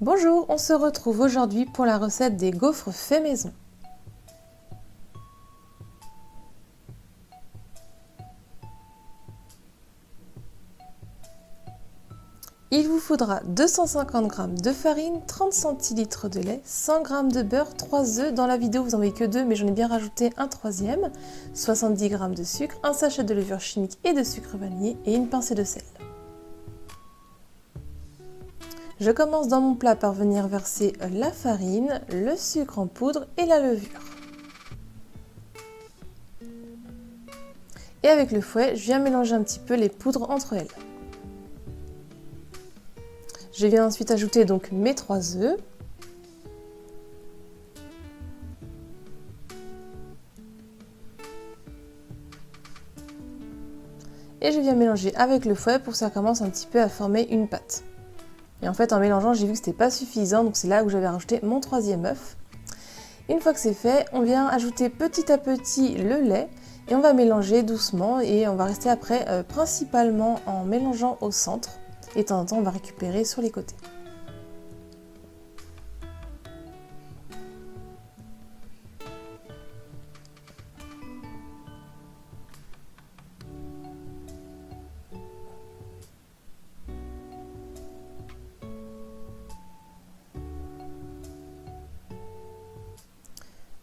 Bonjour, on se retrouve aujourd'hui pour la recette des gaufres faits maison. Il vous faudra 250 g de farine, 30 centilitres de lait, 100 g de beurre, 3 œufs. Dans la vidéo, vous n'en avez que 2, mais j'en ai bien rajouté un troisième, 70 g de sucre, un sachet de levure chimique et de sucre vanillé et une pincée de sel. Je commence dans mon plat par venir verser la farine, le sucre en poudre et la levure. Et avec le fouet, je viens mélanger un petit peu les poudres entre elles. Je viens ensuite ajouter donc mes 3 œufs. Et je viens mélanger avec le fouet pour que ça commence un petit peu à former une pâte. Et en fait, en mélangeant, j'ai vu que c'était pas suffisant, donc c'est là où j'avais rajouté mon 3e œuf. Une fois que c'est fait, on vient ajouter petit à petit le lait et on va mélanger doucement et on va rester après principalement en mélangeant au centre et de temps en temps on va récupérer sur les côtés.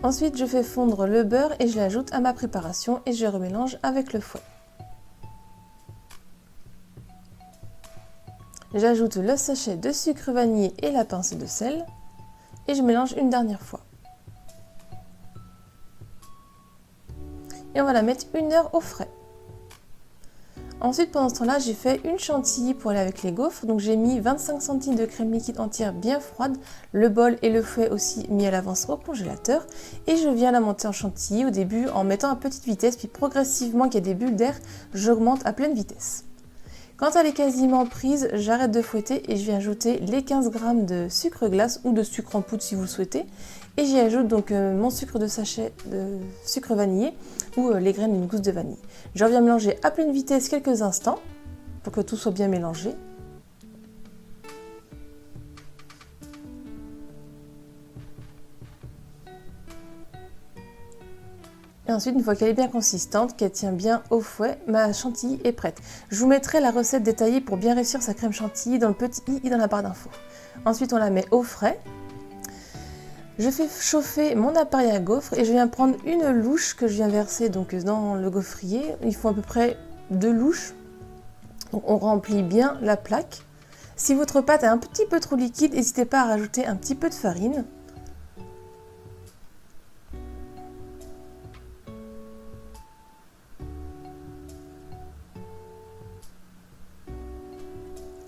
Ensuite, je fais fondre le beurre et je l'ajoute à ma préparation et je remélange avec le fouet. J'ajoute le sachet de sucre vanillé et la pincée de sel et je mélange une dernière fois. Et on va la mettre 1 heure au frais. Ensuite, pendant ce temps-là, j'ai fait une chantilly pour aller avec les gaufres. Donc j'ai mis 25 centilitres de crème liquide entière bien froide, le bol et le fouet aussi mis à l'avance au congélateur. Et je viens la monter en chantilly au début en mettant à petite vitesse, puis progressivement qu'il y a des bulles d'air, j'augmente à pleine vitesse. Quand elle est quasiment prise, j'arrête de fouetter et je viens ajouter les 15 g de sucre glace ou de sucre en poudre si vous le souhaitez. Et j'y ajoute donc mon sucre de sachet de sucre vanillé ou les graines d'une gousse de vanille. Je reviens mélanger à pleine vitesse quelques instants pour que tout soit bien mélangé. Et ensuite, une fois qu'elle est bien consistante, qu'elle tient bien au fouet, ma chantilly est prête. Je vous mettrai la recette détaillée pour bien réussir sa crème chantilly dans le petit i et dans la barre d'infos. Ensuite, on la met au frais. Je fais chauffer mon appareil à gaufres et je viens prendre une louche que je viens verser donc dans le gaufrier. Il faut à peu près 2 louches. Donc on remplit bien la plaque. Si votre pâte est un petit peu trop liquide, n'hésitez pas à rajouter un petit peu de farine.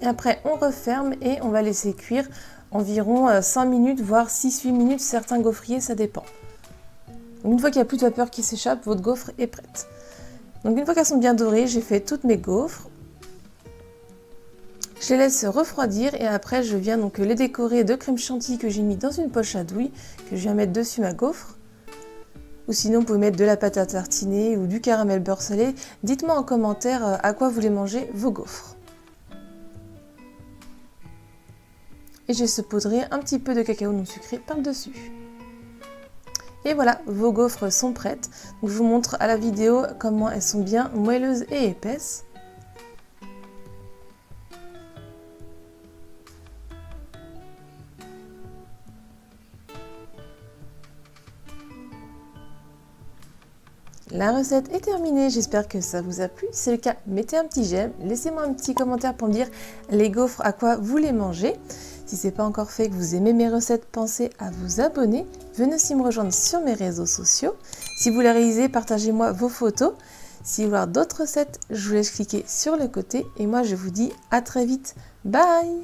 Et après on referme et on va laisser cuire environ 5 minutes, voire 6-8 minutes, certains gaufriers, ça dépend. Une fois qu'il n'y a plus de vapeur qui s'échappe, votre gaufre est prête. Donc une fois qu'elles sont bien dorées, j'ai fait toutes mes gaufres. Je les laisse refroidir et après je viens donc les décorer de crème chantilly que j'ai mis dans une poche à douille, que je viens mettre dessus ma gaufre. Ou sinon vous pouvez mettre de la pâte à tartiner ou du caramel beurre salé. Dites-moi en commentaire à quoi vous voulez manger vos gaufres. Et j'ai saupoudré un petit peu de cacao non sucré par-dessus. Et voilà, vos gaufres sont prêtes. Donc je vous montre à la vidéo comment elles sont bien moelleuses et épaisses. La recette est terminée, j'espère que ça vous a plu. Si c'est le cas, mettez un petit j'aime, laissez-moi un petit commentaire pour me dire les gaufres à quoi vous les mangez. Si ce n'est pas encore fait, que vous aimez mes recettes, pensez à vous abonner. Venez aussi me rejoindre sur mes réseaux sociaux. Si vous les réalisez, partagez-moi vos photos. Si vous voulez voir d'autres recettes, je vous laisse cliquer sur le côté. Et moi, je vous dis à très vite. Bye!